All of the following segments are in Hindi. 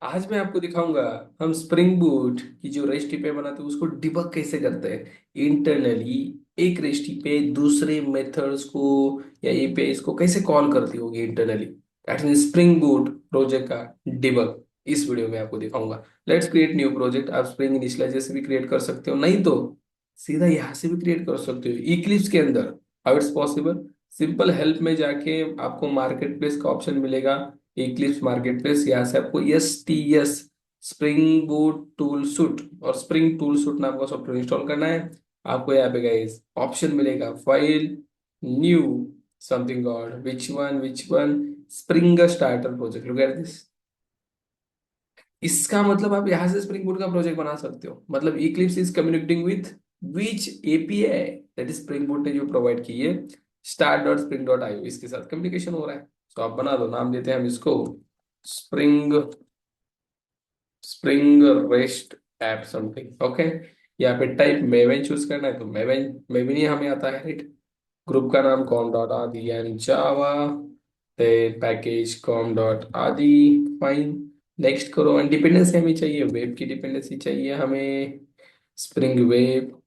आज मैं आपको दिखाऊंगा हम स्प्रिंग बूट की जो रेसिपी बनाते हैं उसको डिबग कैसे करते हैं इंटरनली। एक रेसिपी दूसरे मेथड्स को या एपीआईज को कैसे कॉल करती होगी internally. That mean spring boot project का डिबग इस वीडियो में आपको दिखाऊंगा। Let's create new project. आप स्प्रिंग इनिशियलाइजर से भी क्रिएट कर सकते हो, नहीं तो सीधा यहाँ से भी क्रिएट कर सकते हो इक्लिप्स के अंदर। How it's possible? Simple help में जाके आपको मार्केट प्लेस का ऑप्शन मिलेगा। इक्लिप्स मार्केट प्लेस, यहाँ से आपको S spring boot tool suit और स्प्रिंग टूल सूट नाम का सॉफ्टवेयर इंस्टॉल करना है। आपको यहाँ पे गाइस ऑप्शन मिलेगा file, new, something God, which one spring starter project. Look at this. इसका मतलब आप यहाँ से स्प्रिंग बूट का प्रोजेक्ट बना सकते हो। मतलब Eclipse is communicating with which API that is spring boot ने जो प्रोवाइड की है, start dot spring dot IO, इसके साथ कम्युनिकेशन हो रहा है। तो आप बना दो, नाम देते हैं हम इसको spring spring rest app something. Okay, यहाँ पे टाइप मेवेन चूज करना है तो मेवेन मेवेन ही हमें आता है, राइट। ग्रुप का नाम कॉम डॉट आदि and Java, package com dot आदि। फाइन, नेक्स्ट करो। एंड डिपेंडेंसी हमें चाहिए, वेब की डिपेंडेंसी चाहिए हमें, स्प्रिंग वेब।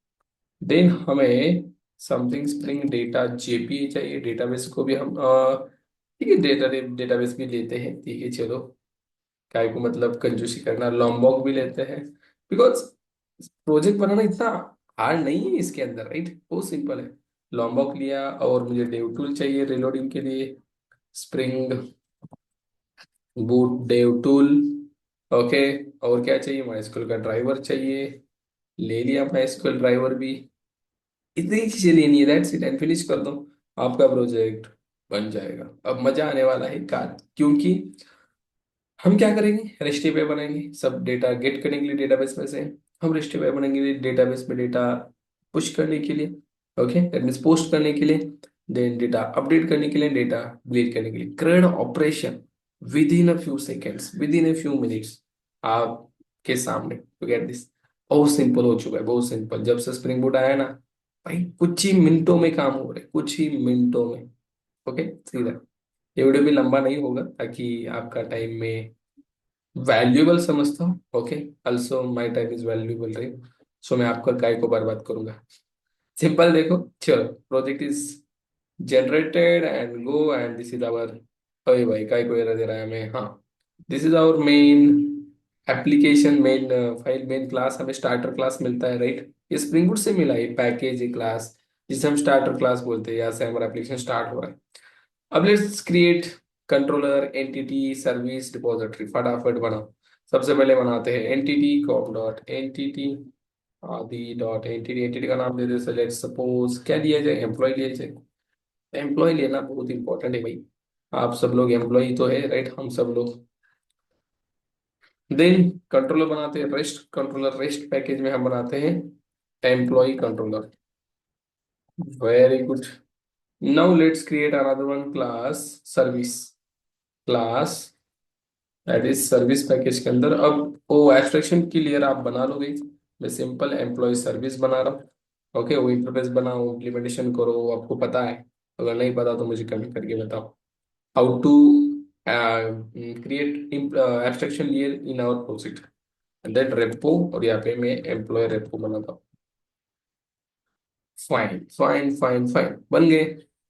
देन हमें समथिंग स्प्रिंग डेटा जेपी चाहिए, डेटाबेस को भी हम ठीक है, डेटाबेस भी लेते हैं, ठीक है चलो। काय को मतलब कंजूसी करना, लॉम्बॉक भी लेते हैं बिकॉज प्रोजेक्ट बनाना इतना हार्ड नहीं है इसके अंदर, राइट, बहुत सिंपल है। लॉम्बॉक लिया और मुझे डेव टूल चाहिए रिलोडिंग के लिए, spring boot dev tool. Okay, और क्या चाहिए, माइस्क्यूएल का ड्राइवर चाहिए, ले लिया माइस्क्यूएल ड्राइवर भी। इतनी चीजें लेनी है, दैट्स इट, एंड फिनिश कर दो, आपका प्रोजेक्ट बन जाएगा। अब मजा आने वाला है कार, क्योंकि हम क्या करेंगे, रेस्टी पे बनाएंगे, सब डेटा गेट करने के लिए डेटाबेस में से हम रेस्टी पे बनाएंगे डेटाबेस में डेटा पुश करने के लिए। ओके, दैट मीन्स पोस्ट करने के लिए, देन डेटा अपडेट करने के लिए, डेटा डिलीट करने के लिए। क्रड operation with in a few seconds, with in a few minutes आपके सामने। टू गेट दिस, बहुत सिंपल हो चुका है, बहुत सिंपल। जब से स्प्रिंग बूट आया ना भाई, कुछ ही मिनटों में काम हो रहे, कुछ ही मिनटों में। ओके, सीधा। ये वीडियो भी लंबा नहीं होगा ताकि आपका टाइम में वैल्यूएबल समझता हूँ। Okay, also my time is valuable, right. So मैं आपका काय को बर्बाद करूंगा। सिंपल देखो, चलो, project is generated and go, and this is our, अरे भाई काय को एरर दे रहा है हमें, हाँ। This is our main application, main file, main class. हमें स्टार्टर क्लास मिलता है, राइट। ये स्प्रिंग बूट से मिला है, पैकेज क्लास जिसे हम स्टार्टर क्लास बोलते हैं। यहाँ से हमारा एप्लीकेशन स्टार्ट हो रहा है। अब let's create controller entity service depository, फटाफट बनाओ। सबसे पहले बनाते हैं एंटिटी कॉम डॉट एंटिटी आदि डॉट एंटिटी। एंटिटी का नाम दे दे, लेट्स सपोज क्या दिया जाए, एम्प्लॉय लिया जाए। एम्प्लॉय लेना बहुत इंपॉर्टेंट है भाई, आप सब लोग एम्प्लॉय तो है, राइट, हम सब लोग। देन कंट्रोलर बनाते हैं रेस्ट कंट्रोलर, रेस्ट पैकेज में हम बनाते हैं employee controller. Very good. Now let's create another one class, service class, that is service package के अंदर। अब वो एब्स्ट्रैक्शन की लेयर आप बना लोगे। मैं सिंपल एम्प्लॉय सर्विस बना रहा हूँ। ओके, वो इंटरफेस बनाओ, इम्प्लीमेंटेशन करो, आपको पता है। अगर नहीं पता तो मुझे कमेंट करके बताओ। How to create abstraction layer in our project, then repo, और यहाँ पे मैं एम्प्लॉय रेपो बनाता हूँ। फाइन फाइन फाइन फाइन, बन गए।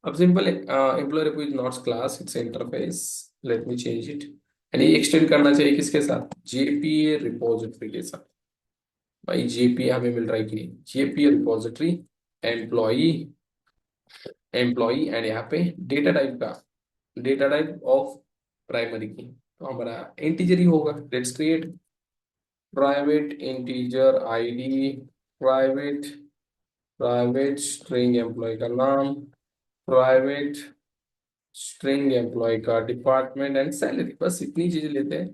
अब simple employee repo is not class, it's interface. Let me change it. यानी एक्सटेंड करना चाहिए किसके साथ, जेपीए रिपोजिटरी के साथ। भाई जेपीए हमें मिल रहा है कि नहीं, JPA repository employee, employee, and यहाँ पे डेटा टाइप का, data type of primary key, तो हमारा इंटीजर ही होगा। Let's create private integer ID, private private string employee का नाम, प्राइवेट स्ट्रिंग एम्प्लॉय का डिपार्टमेंट एंड सैलरी, बस इतनी चीजें लेते हैं।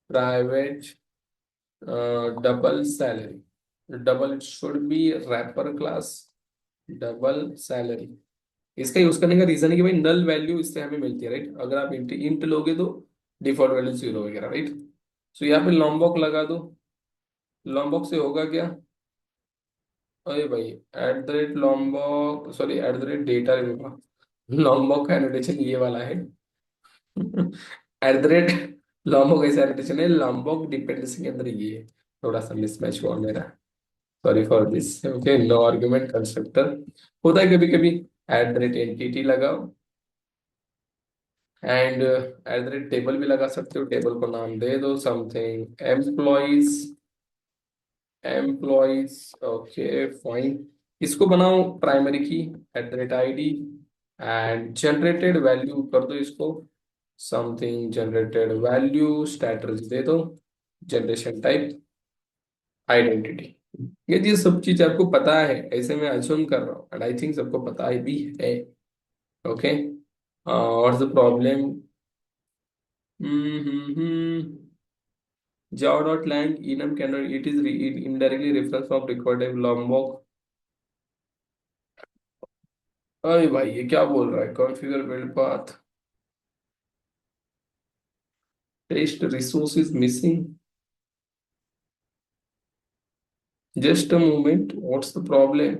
Private double salary, double, it should be wrapper class, double salary. इसका यूज करने का रीजन है कि भाई नल वैल्यू इससे हमें मिलती है, राइट। अगर आप इंट इंट लोगे तो डिफॉल्ट वैल्यू जीरो वगैरह, राइट। सो यहाँ पे लॉम्बॉक लगा दो। लॉम्बॉक से होगा क्या, अरे भाई, eight the rate लॉम्बॉक, sorry, eight the rate data, लॉम्बॉक का एनोटेशन ये वाला है। एट द रेट लॉम्बॉक ऐसा एनोटेशन है, लॉम्बॉक डिपेंडेंसी के अंदर ये है। थोड़ा सा मिसमैच हुआ मेरा, sorry for this. Okay, no argument constructor होता है कभी कभी। एट द रेट एंटिटी लगाओ, and at the rate table भी लगा सकते हो, टेबल को नाम दे दो something employees. Employees, okay fine. इसको बनाओ primary key, at the rate ID, and generated value कर दो इसको समथिंग जनरेटेड वैल्यू, स्टैटस दे दो, जनरेशन टाइप आइडेंटिटी। ये सब चीज आपको पता है, ऐसे मैं अज्यूम कर रहा हूँ, एंड आई थिंक सबको पता ही भी है। ओके, और the problem, Java dot lang enum can it is indirectly reference from recorded Lombok. अरे भाई ये क्या बोल रहा है, configure build path, test resource is missing, just a moment, what's the problem.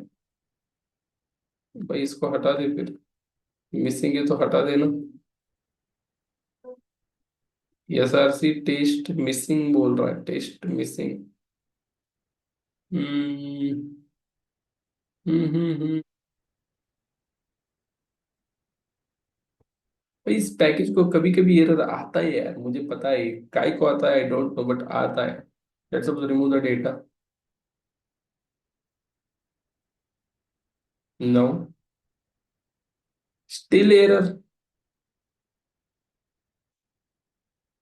भाई इसको हटा दे फिर, मिसिंग है तो हटा देना। S R C test missing बोल रहा है, टेस्ट मिसिंग। हम्म भाई इस पैकेज को कभी कभी एरर आता है यार, मुझे पता है काय को आता है, आई डोंट नो बट आता है। Let's suppose remove the data. No, still error.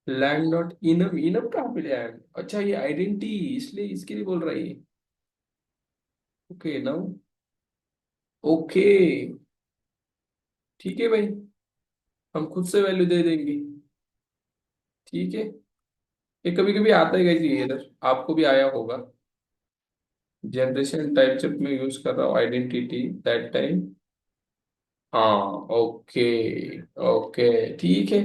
Land dot enum, enum कहाँ पे लैंड, अच्छा ये आइडेंटिटी, इसलिए इसके लिए बोल रहा है ये। ओके नाउ, ओके, ठीक है भाई, हम खुद से वैल्यू दे देंगे। ठीक है, ये कभी कभी आता है ये एरर, आपको भी आया होगा। जनरेशन टाइप जब मैं यूज कर रहा हूँ आइडेंटिटी, दैट टाइम। हाँ, ओके, ओके, ठीक है।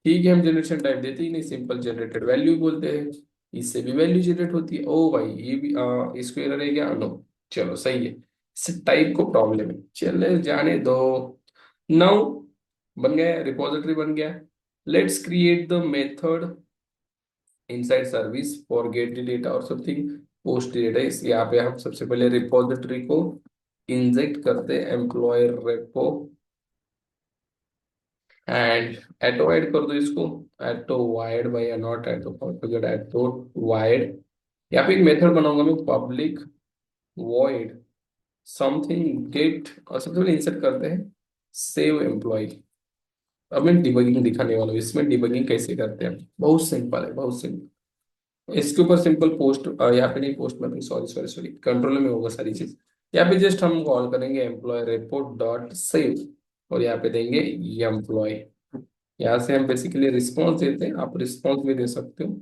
ठीक है, हम जनरेशन टाइप देते ही नहीं, सिंपल जनरेटेड वैल्यू बोलते हैं। इससे भी वैल्यू जनरेट होती है। ओ भाई ये भी इसको एरर है क्या, नो। चलो सही है, इस टाइप को प्रॉब्लम है, चले जाने दो। नाउ बन गया, रिपोजिटरी बन गया। Let's create the method inside service for get the data और समथिंग पोस्ट डेटा। इस यहाँ पे हम सबसे पहले रिपोजिटरी को इंजेक्ट करते हैं, employer repo, and auto add कर दो इसको। एटो wide by not auto configure auto wide. यहाँ पे एक मेथड बनाऊंगा मैं, पब्लिक वॉइड समथिंग गेट, और सबसे पहले इंसर्ट करते हैं सेव एम्प्लॉय। अब मैं डिबगिंग दिखाने वाला हूँ, इसमें डिबगिंग कैसे करते हैं, बहुत सिंपल है, बहुत सिंपल। इसके ऊपर सिंपल पोस्ट, यहाँ पे नहीं, पोस्ट में, सॉरी सॉरी सॉरी, कंट्रोल में होगा सारी चीज। यहाँ पे जस्ट हम कॉल करेंगे एम्प्लॉय रिपोर्ट डॉट सेव, और यहाँ पे देंगे एम्प्लॉय। यहाँ से हम बेसिकली रिस्पॉन्स देते हैं, आप रिस्पॉन्स भी दे सकते हो।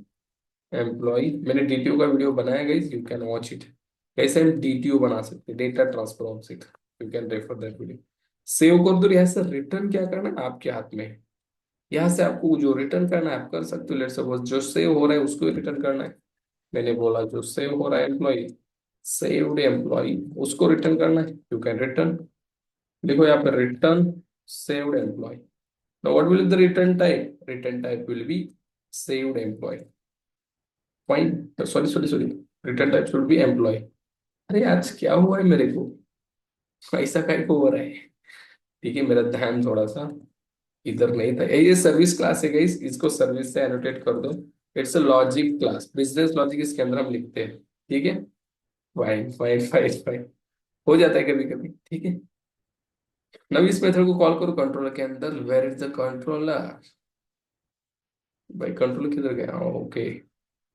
एम्प्लॉय, मैंने डीटीओ का वीडियो बनाया guys, you can watch it, कैसे हम डीटीओ बना सकते हैं, data transfer object, you can refer that video. Save कर दो, यहाँ से रिटर्न क्या करना है आपके हाथ में है। यहाँ से आपको जो रिटर्न करना है आप कर सकते हो, लेट्स सपोज जो सेव हो रहा है उसको रिटर्न करना है। मैंने बोला जो सेव हो रहा है एम्प्लॉय, सेव्ड एम्प्लॉय, उसको रिटर्न करना है, यू कैन रिटर्न। देखो यहाँ पर return saved employee. Now what will be the return type? Return type will be saved employee. Fine. Sorry, sorry, sorry. Return type should be employee. अरे आज क्या हुआ है मेरे को, ऐसा काय को हो रहा है। ठीक है, मेरा ध्यान थोड़ा सा इधर नहीं था। ये सर्विस क्लास है गाइस, इसको सर्विस से एनोटेट कर दो। It's a logic class, business logic इसके अंदर हम लिखते हैं। ठीक है, फाइन फाइन फाइन फाइन, हो जाता है कभी कभी, ठीक है। नब इस मेथड को कॉल करो कंट्रोलर के अंदर, वेयर इज द कंट्रोलर, भाई कंट्रोलर किधर गया, ओके।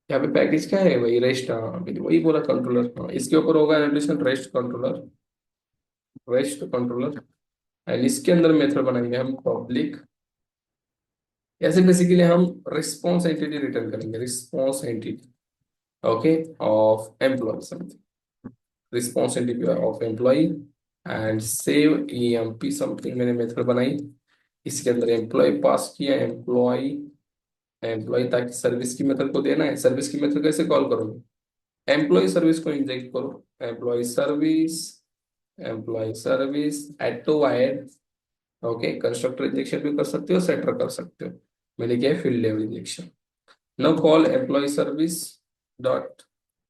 यहाँ पे पैकेज क्या है भाई, रेस्ट, हाँ अभी तो वही बोला कंट्रोलर, हाँ इसके ऊपर होगा application rest controller, rest controller. And इसके अंदर मेथड बनाएंगे हम पब्लिक, ऐसे बेसिकली हम रिस्पॉन्स एंटिटी रिटर्न करेंगे, response entity, okay, of employee something, response entity of employee, and save EMP something मैंने मेथड बनाई। इसके अंदर एम्प्लॉय पास किया, एम्प्लॉय, एम्प्लॉय, ताकि सर्विस की मेथड को देना है। सर्विस की मेथड कैसे कॉल करोगे, एम्प्लॉय सर्विस को इंजेक्ट करो, एम्प्लॉय सर्विस, एम्प्लॉय सर्विस एटो वाइड। ओके, कंस्ट्रक्टर इंजेक्शन भी कर सकते हो, सेटर कर सकते हो। मैंने किया है field level injection. Now call employee service dot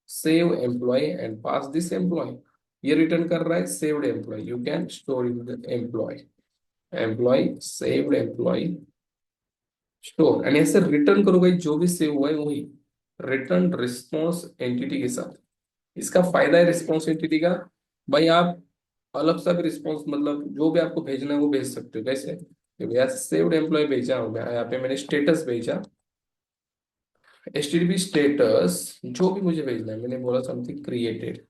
save employee and pass this employee. ये रिटर्न कर रहा है saved employee, you can store in the employee, employee saved employee store, and ऐसे रिटर्न करो भाई जो भी सेव हुआ है वही, रिटर्न रिस्पॉन्स एंटिटी के साथ। इसका फायदा है रिस्पॉन्स एंटिटी का, भाई आप अलग सा भी रिस्पॉन्स, मतलब जो भी आपको भेजना है वो भेज सकते हो। कैसे कि भैया सेव्ड एम्प्लॉय भेजा हो गया, यहाँ पे मैंने स्टेटस भेजा, एचटीटीपी स्टेटस, जो भी मुझे भेजना है, मैंने बोला समथिंग क्रिएटेड,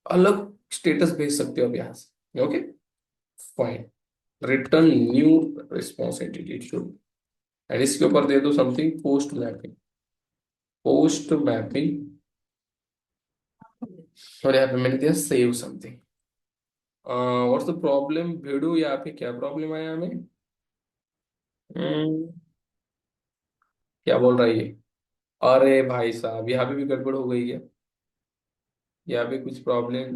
अलग स्टेटस भेज सकते हो आप यहाँ से। Okay fine, return new response entity should, and इसके ऊपर दे दो something post mapping, post mapping, और यहाँ पे मैंने दिया save something. What's the problem भेड़ू, यहाँ पे क्या प्रॉब्लम आया हमें? हम्म, क्या बोल रहा है ये? अरे भाई साहब यहाँ पे भी गड़बड़ हो गई है, यहाँ पे कुछ प्रॉब्लम,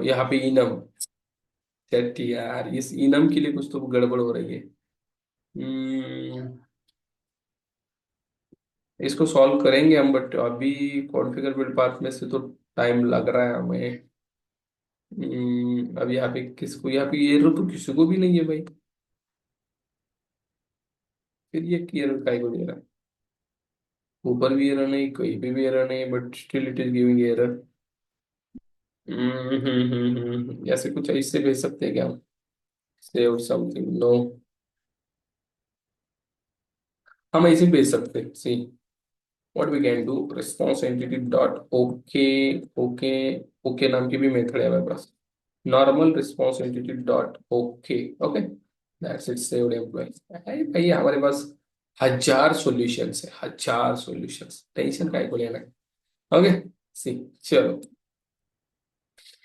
यहाँ पे इनम, सेट यार, इस इनम के लिए कुछ तो गड़बड़ हो रही है। हम्म, इसको सॉल्व करेंगे हम, बट अभी कॉन्फ़िगर बिल्ड पाथ में से तो टाइम लग रहा है हमें। अब यहाँ पे किसको, यहाँ पे ये तो किसी को भी नहीं है भाई, फिर ये एरर काय को दे रहा है? ऊपर भी एरर नहीं, कहीं पे भी एरर नहीं, but still it is giving error. ऐसे कुछ इससे भेज सकते हैं क्या हम? सेव समथिंग, नो, हम ऐसे भेज सकते हैं। See what we can do, response entity dot okay, okay, okay नाम की भी मेथड है हमारे पास, normal response entity dot okay, okay, that's it, saved employ. भाई हमारे पास हजार सॉल्यूशंस है, हजार सॉल्यूशंस, टेंशन काय को लेना है। ओके सी, चलो,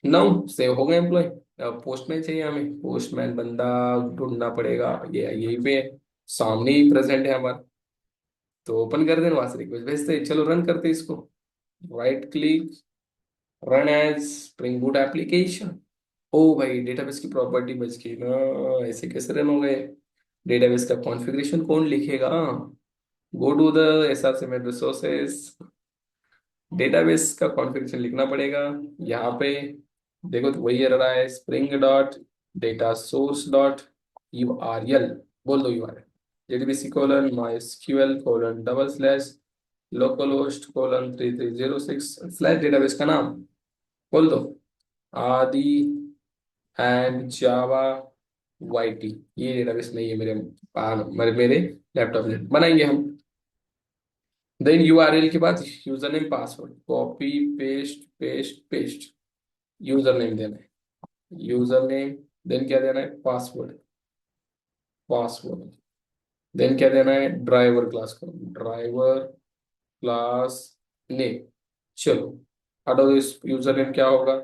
नाउ सेव हो गए एम्प्लॉय। पोस्टमैन चाहिए हमें, पोस्टमैन बंदा ढूंढना पड़ेगा, ये यही पे है, सामने ही प्रेजेंट है हमारा, तो ओपन कर देना, वहां से रिक्वेस्ट भेजते हैं। चलो रन करते हैं इसको, right click, run as spring boot application. ओ भाई डेटाबेस की प्रॉपर्टी बच गई ना, ऐसे कैसे रन हो गए? डेटाबेस का कॉन्फ़िगरेशन कौन लिखेगा? Go to the SRCML resources, database का कॉन्फ़िगरेशन लिखना पड़ेगा यहाँ पे। देखो तो वही एरर आया है, spring dot data source dot URL, बोल दो URL, JDBC colon MySQL colon double slash local host colon 3306 slash database का नाम, बोल दो आदि एंड जावा वाईटी। ये डेटाबेस नहीं है मेरे, मेरे मेरे लैपटॉप में, बनाएंगे हम। देन यूआरएल के बाद user name password, copy paste paste paste, user name देना है, यूजर नेम, देन क्या देना है, पासवर्ड, पासवर्ड, देन क्या देना है, ड्राइवर क्लास को, ड्राइवर क्लास नेम। चलो हटो, इस यूजर नेम क्या होगा,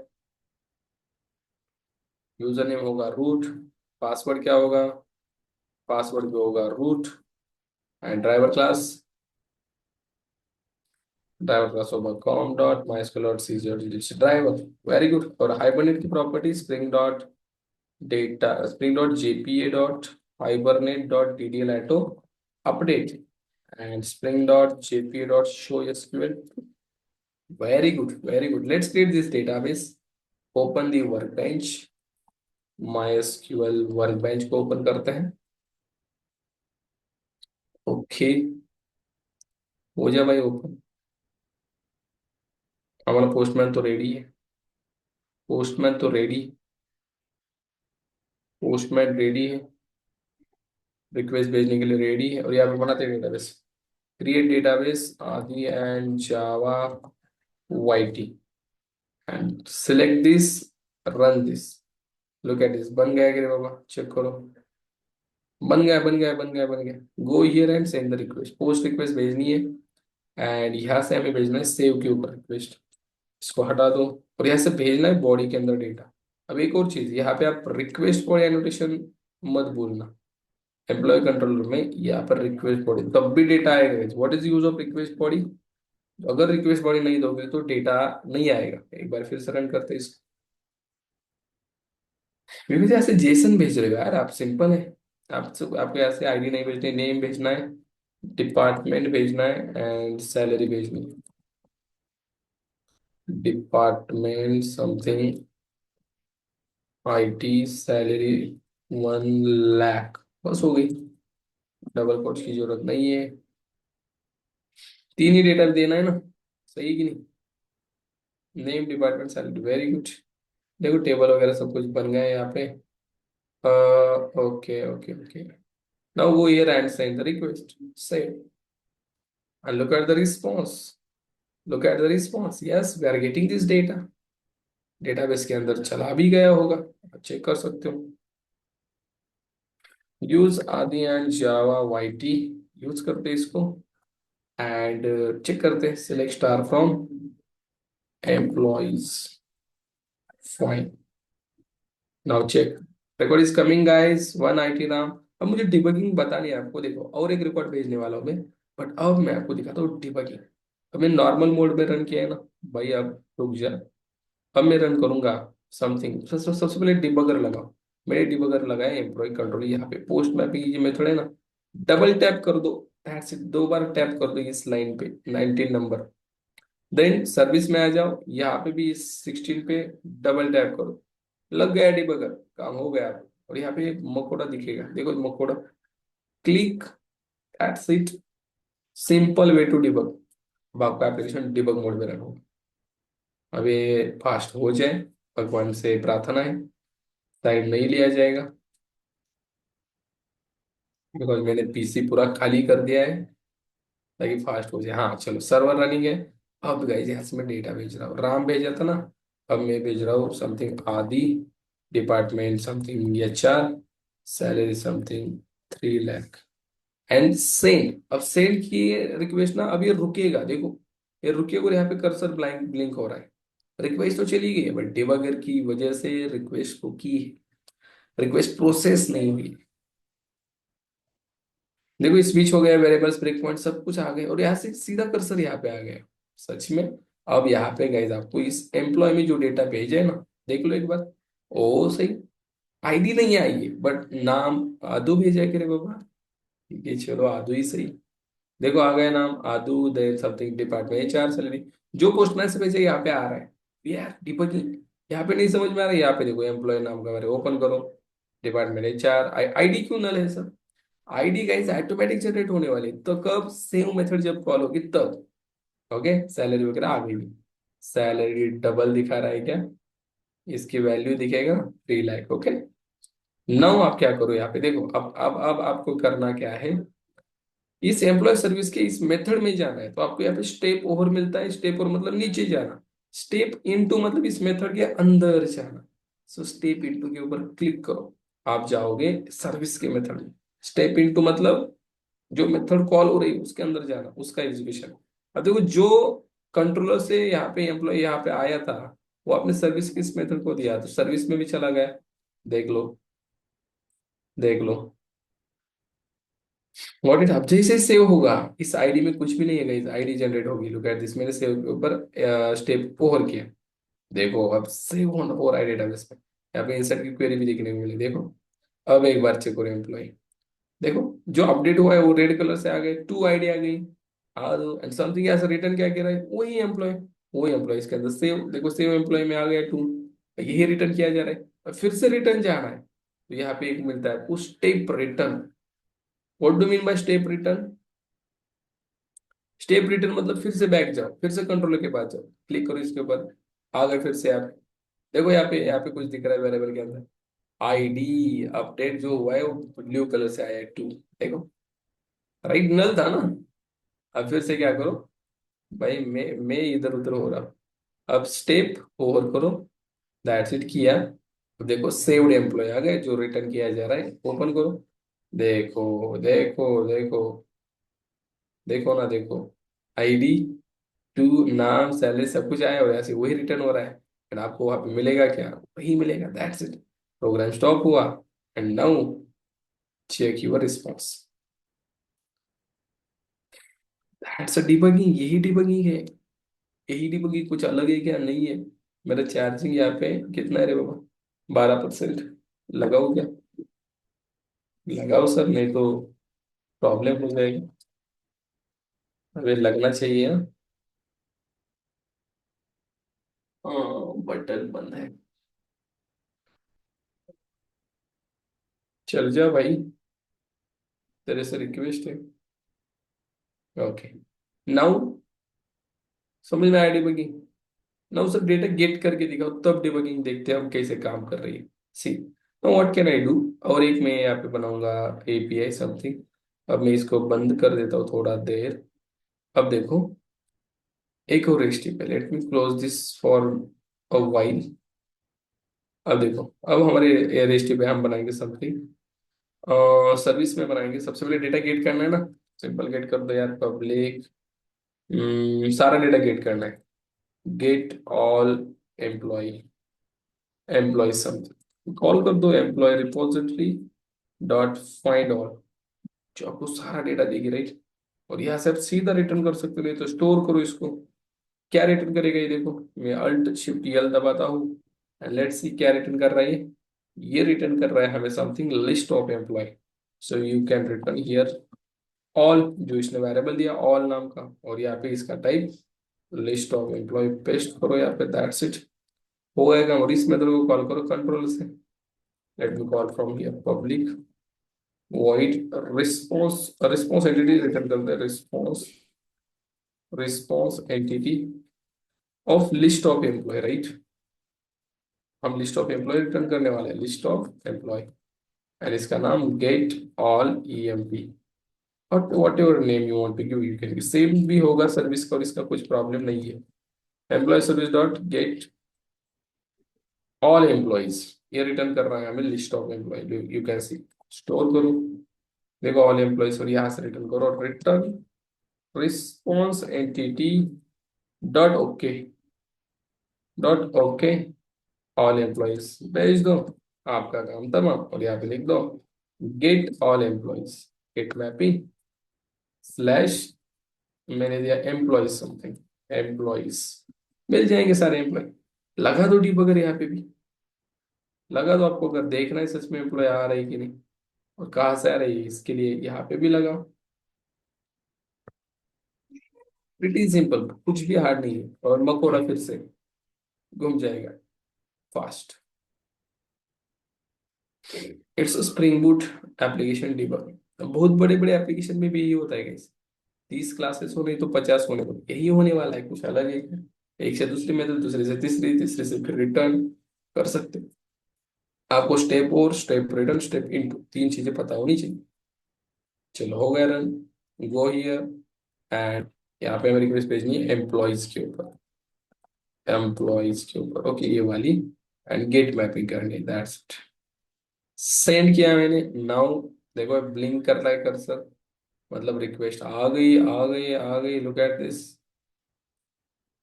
यूजर नेम होगा रूट, पासवर्ड क्या होगा, पासवर्ड भी होगा रूट, एंड ड्राइवर क्लास होगा com dot MySQL dot c driver. Very good. और हाइबरनेट की property spring dot data, spring dot JPA dot Hibernate dot DDL auto update, and spring dot jpa dot show sql. Very good, very good. Let's create this database. Open the workbench, mysql workbench को ओपन करते हैं। ओके, हो जाए भाई ओपन, हमारा पोस्टमैन तो रेडी है, पोस्टमैन तो रेडी, पोस्टमैन रेडी है, रिक्वेस्ट भेजने के लिए रेडी है, और यहाँ पे बनाते हैं database, create database Adi and Java YT, and select this, run this, look at this, बन गया कि रे बाबा, चेक करो, बन गया बन गया बन गया बन गया। Go here and send the request, post request भेजनी है, एंड यहाँ से हमें भेजना है सेव के ऊपर रिक्वेस्ट, इसको हटा दो, और यहाँ से भेजना है बॉडी के अंदर डेटा। अब एक और चीज, यहाँ पे आप रिक्वेस्ट बॉडी एनोटेशन मत भूलना, एम्प्लॉय कंट्रोलर में यहाँ पर रिक्वेस्ट बॉडी तब भी डेटा आएगा। What is use of request body? अगर रिक्वेस्ट बॉडी नहीं दोगे तो डेटा नहीं आएगा। एक बार फिर से रन करते हैं इसको, क्योंकि ऐसे जेसन भेज रहे हो यार आप, सिंपल है, आप आपको ऐसे आईडी नहीं भेजनी, नेम भेजना है, डिपार्टमेंट भेजना है एंड सैलरी भेजनी है। Department something IT salary 1 lakh, बस हो गई। डबल कोट्स की जरूरत नहीं है। तीन ही डेटा देना है ना, सही कि नहीं? Name department salary, very good. देखो टेबल वगैरह सब कुछ बन गया है यहाँ पे। Okay okay okay. Now go here and send the request. Save and look at the response. Look at the response. Yes, we are getting this data. Database के अंदर चला भी गया होगा, आप चेक कर सकते हो। Use Adi and Java Y T, use करते हैं इसको। एंड चेक करते हैं, select star from employees, fine. Now check, record is coming guys, one IT नाम। अब मुझे डिबगिंग बतानी है आपको, देखो और एक रिकॉर्ड भेजने वाला हूँ मैं, बट अब मैं आपको दिखाता हूँ डिबगिंग। अब मैं नॉर्मल मोड में रन किया है ना भाई, अब रुक जा। अब मैं रन करूंगा समथिंग, सबसे पहले डिबगर लगाओ। मैंने डिबगर लगाया, एम्प्लॉय कंट्रोल, यहाँ पे पोस्ट मैपिंग की मेथड है ना, डबल टैप कर दो। दैट्स इट, 2 बार टैप कर दो इस लाइन पे, 19 नंबर। देन सर्विस में आ जाओ, यहाँ पे भी इस 16 पे डबल टैप करो। लग गया डिबगर, काम हो गया। और यहाँ पे एक मकोड़ा दिखेगा, देखो मकोड़ा, click. That's it, simple way to debug. अब आपका एप्लीकेशन डिबग मोड में रन होगा। अब ये फास्ट हो जाए, भगवान से प्रार्थना है, साइड नहीं लिया जाएगा, बिकॉज मैंने पीसी पूरा खाली कर दिया है ताकि फास्ट हो जाए। हाँ चलो, सर्वर रनिंग है। अब गाइस यहाँ से मैं डेटा भेज रहा हूँ, राम भेजा था ना, अब मैं भेज रहा हूँ समथिंग आदि, department something HR, salary something 3 lakh, and send. अब सेंड की रिक्वेस्ट ना, अब ये रुकेगा, देखो ये रुकेगा, और यहाँ पे कर्सर ब्लैंक ब्लिंक हो रहा है। रिक्वेस्ट तो चली गई है, बट डिबगर की वजह से रिक्वेस्ट को की है, रिक्वेस्ट प्रोसेस नहीं हुई। देखो स्विच हो गया, वेरिएबल्स ब्रेक पॉइंट सब कुछ आ गया, और यहाँ से सीधा कर्सर यहाँ पे आ गया, सच में। अब यहाँ पे गाइस आपको इस एम्प्लॉय में जो डेटा भेजा है ना, देख लो एक बार। ओ सही, आईडी नहीं आई है बट नाम आदू भेजा है, कि रे बाबा, ठीक है चलो आदू ही सही। देखो आ गया नाम आदू, then something department HR salary, जो पोस्ट मैसेज भेजा यहाँ पे आ रहा है। यार डिबगिंग यहाँ पे नहीं समझ में आ रहा है, यहाँ पे देखो एम्प्लॉय नाम का मेरे, ओपन करो, डिपार्टमेंट एचआर, आईडी क्यों नल है sir? ID guys automatic generate होने वाली है, तो कब, सेव मेथड जब कॉल होगी तब। ओके, सैलरी वगैरह आ गई। सैलरी डबल दिखा रहा है क्या? इसकी वैल्यू दिखेगा 3 लाख। ओके, नाउ आप क्या करो यहाँ पे, देखो अब आपको करना क्या है, इस एम्प्लॉय सर्विस के इस मेथड में जाना है, तो आपको यहाँ पे स्टेप ओवर मिलता है, स्टेप ओवर मतलब नीचे जाना, स्टेप इनटू मतलब इस मेथड के अंदर जाना। सो स्टेप इनटू के ऊपर क्लिक करो, आप जाओगे सर्विस के मेथड में। स्टेप इनटू मतलब जो मेथड कॉल हो रही है उसके अंदर जाना, उसका एग्जीक्यूशन। अब देखो जो कंट्रोलर से यहाँ पे एम्प्लॉय यहाँ पे आया था, वो अपने सर्विस के इस मेथड को दिया, तो सर्विस में भी चला गया। देख लो, देख लो, व्हाट इट, अब जैसे सेव होगा, इस आईडी में कुछ भी नहीं है गाइस, आईडी जनरेट होगी। लुक एट दिस, मैंने सेव के ऊपर स्टेप ओवर किया। देखो अब सेव हो रहा है डेटाबेस में। यहाँ पे इंसर्ट की क्वेरी भी देखने को मिली, देखो। अब एक बार चेक करो एम्प्लॉय, देखो जो अपडेट हुआ है वो रेड कलर से आ गए, 2 आईडी आ गई। एंड समथिंग ऐसा रिटर्न क्या कह रहा है, वही एम्प्लॉय, वही एम्प्लॉय इसके अंदर सेव, देखो सेव एम्प्लॉय में आ गया 2, यही रिटर्न किया जा रहा है। और फिर से रिटर्न जा रहा है, तो यहाँ पे एक मिलता है आपको step return. What do mean by step return? Step return मतलब फिर से बैक जाओ, फिर से कंट्रोलर के पास जाओ, क्लिक करो इसके ऊपर, आ गए फिर से आप। देखो यहाँ पे कुछ दिख रहा है वेरिएबल के अंदर, आईडी अपडेट जो हुआ है वो ब्लू कलर से आया है 2, देखो, राइट नल था ना। अब फिर से क्या करो भाई, मैं इधर उधर हो रहा हूँ। अब स्टेप ओवर करो, दैट्स इट किया। अब देखो सेव्ड एम्प्लॉय आ गए, जो रिटर्न किया जा रहा है, ओपन करो। देखो देखो देखो, देखो ना देखो, आईडी 2, नाम सैलरी सब कुछ आया, और ऐसे वही रिटर्न हो रहा है। एंड आपको वहां पे मिलेगा क्या, वही मिलेगा, दैट्स इट। प्रोग्राम स्टॉप हुआ, and now check your response. That's a debugging, यही डिबगिंग है। यही डिबगिंग, कुछ अलग है क्या? नहीं है। मेरा चार्जिंग यहाँ पे कितना है रे बाबा, 12%। लगाओ क्या? लगाओ सर, नहीं तो प्रॉब्लम हो जाएगी। अबे लगना चाहिए हाँ। बटन बंद है। चल जा भाई, तेरे से रिक्वेस्ट है। ओके, नाउ समझ में आया debugging. Now sir data gate करके दिखाओ, तब डिबगिंग देखते हैं हम कैसे काम कर रही है। See, now what can I do. और एक मैं यहाँ पे बनाऊंगा एपीआई समथिंग। अब मैं इसको बंद कर देता हूँ थोड़ा देर। अब देखो, एक और रेस्टिप है, let me close this for a while. अब देखो, अब हमारे रेस्टिप है, हम बनाएंगे समथिंग सर्विस में बनाएंगे। सबसे पहले डेटा गेट करना है ना, सिंपल गेट कर दो यार, पब्लिक सारा डेटा गेट करना है। Get all employee, employee something call कर दो, employee repository dot find all, जो आपको सारा डेटा देगी राइट। और यहाँ से आप सीधा रिटर्न कर सकते हो, नहीं तो स्टोर करो इसको। क्या रिटर्न करेगा ये देखो, मैं अल्ट शिफ्ट यल दबाता हूँ, एंड लेट्स सी क्या रिटर्न कर रहा है ये रिटर्न कर रहा है हमें something list of employee. So you can return here all, जो इसने वेरिएबल दिया ऑल नाम का, और यहाँ पे इसका type list of employee paste करो यहाँ पे, दैट्स इट, हो जाएगा। और इस मेथड को कॉल करो कंट्रोल से। Let me call from here public void response, response entity return करते हैं, response, response entity of list of employee right. हम लिस्ट ऑफ एम्प्लॉय रिटर्न करने वाले हैं, लिस्ट ऑफ एम्प्लॉय, एंड इसका नाम गेट ऑल ईएमपी, और whatever name you want to give you can, same भी होगा सर्विस का, और इसका कुछ प्रॉब्लम नहीं है। Employee service dot get all employees, ये रिटर्न कर रहा है हमें list of employee, you can see. Store करो, देखो ऑल एम्प्लॉयज, और यहाँ से रिटर्न करो, return response entity dot okay, dot okay all employees भेज दो, आपका काम तमाम। और यहाँ पे लिख दो get all employees, get mapping slash, मैंने दिया एम्प्लॉयज समथिंग, एम्प्लॉयज, मिल जाएंगे सारे एम्प्लॉय। लगा दो डिबगर यहाँ पे भी, लगा दो, आपको अगर देखना है सच में एम्प्लॉय आ रही कि नहीं और कहाँ से आ रही है, इसके लिए यहाँ पे भी लगाओ। प्रिटी सिंपल, कुछ भी हार्ड नहीं है, और मकोड़ा फिर से घूम जाएगा fast. It's spring boot application debug. बहुत बड़े बड़े एप्लीकेशन में भी यही होता है गाइस, 30 क्लासेस हो नहीं तो 50 होने वाले, यही होने वाला है, कुछ अलग है क्या? एक से दूसरी मेथड, दूसरे से तीसरी, तीसरे से फिर रिटर्न कर सकते हो। आपको स्टेप और स्टेप रिटर्न स्टेप इनटू, तीन चीजें पता होनी चाहिए। चलो हो गया रन, गो हियर, एंड यहाँ पे हमें रिक्वेस्ट भेजनी है एम्प्लॉयज के ऊपर, एम्प्लॉयज के ऊपर ओके ये वाली, एंड गेट मैपिंग करनी है, दैट्स इट। सेंड किया मैंने, नाउ देखो ब्लिंक कर रहा है कर्सर, मतलब रिक्वेस्ट आ गई आ गई आ गई, लुक एट दिस,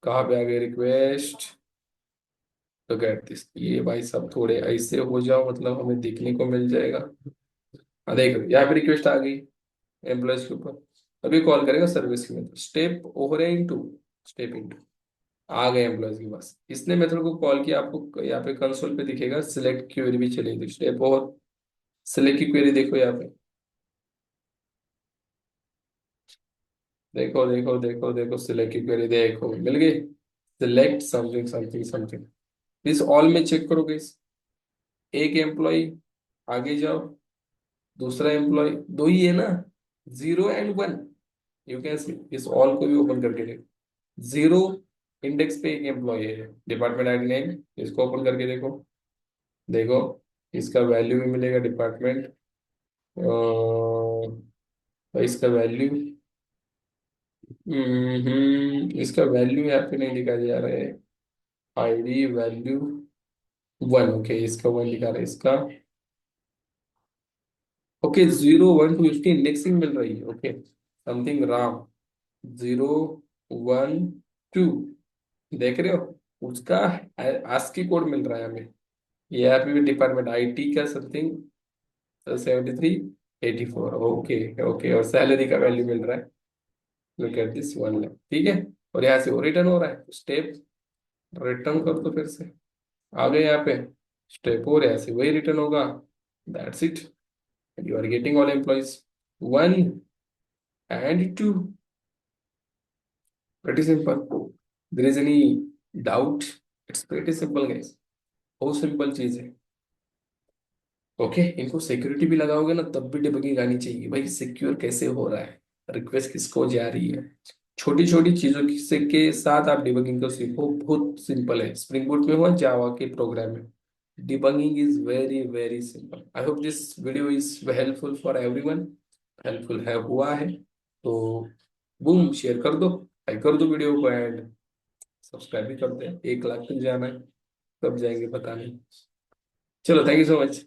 कहाँ पे आ गई रिक्वेस्ट, लुक एट दिस। ये भाई सब थोड़े ऐसे हो जाओ, मतलब हमें देखने को मिल जाएगा। हाँ देख लो यहाँ पे रिक्वेस्ट आ गई एम्प्लॉयज के ऊपर। अभी कॉल करेगा सर्विस की method, step over into, step into, आ गए एम्प्लॉयज के पास। इसने मेथड को कॉल किया, आपको यहाँ पे कंसोल पे दिखेगा सिलेक्ट क्वेरी भी चलेगी, स्टेप ओवर सिलेक्ट की क्वेरी देखो यहाँ पे, देखो देखो देखो देखो सिलेक्ट की क्वेरी देखो मिल गई, सिलेक्ट समथिंग समथिंग समथिंग, इस ऑल में चेक करोगे इस, एक एम्प्लॉय, आगे जाओ, दूसरा एम्प्लॉय, दो ही है ना, 0 और 1, यू कैन सी, इस ऑल को भी ओपन करके देखो, 0 इंडेक्स पे एक एम्प्लॉय है, डिपार्टमेंट आईडी नेम, इसको ओपन करके देखो, देखो इसका वैल्यू भी मिलेगा डिपार्टमेंट, इसका वैल्यू, इसका वैल्यू यहाँ पे नहीं दिखा जा रहा है, आईडी वैल्यू 1, ओके इसका 1 दिखा रहा है इसका, ओके 0 1 2 इसकी इंडेक्सिंग मिल रही है, ओके समथिंग राम, 0 1 2, देख रहे हो उसका आस्की कोड मिल रहा है हमें, ये यहाँ पे भी डिपार्टमेंट आईटी का समथिंग 73 84, ओके ओके, और सैलरी का वैल्यू मिल रहा है, लुक एट दिस 1 लाख, ठीक है। और यहाँ से वो रिटर्न हो रहा है, स्टेप रिटर्न कर दो फिर से, आ गए यहाँ पे, स्टेप और यहाँ से वही रिटर्न होगा, that's it, you are getting all employees 1 and 2, Pretty simple. There is any doubt? It's pretty simple guys. बहुत सिंपल चीज है। ओके, इनको सिक्योरिटी भी लगाओगे ना तब भी डिबगिंग आनी चाहिए भाई, सिक्योर कैसे हो रहा है, रिक्वेस्ट किसको जा रही है। छोटी छोटी चीजों से के साथ आप डिबगिंग को सीखो, बहुत सिंपल है। स्प्रिंग बूट में हो, जावा के प्रोग्राम में, debugging is very very simple. I hope this video is helpful for everyone. Helpful है हुआ है तो बूम शेयर कर दो, लाइक कर दो वीडियो को, एंड सब्सक्राइब भी कर दे। 1 लाख तक जाना है, कब जाएंगे पता नहीं। चलो, थैंक यू सो मच।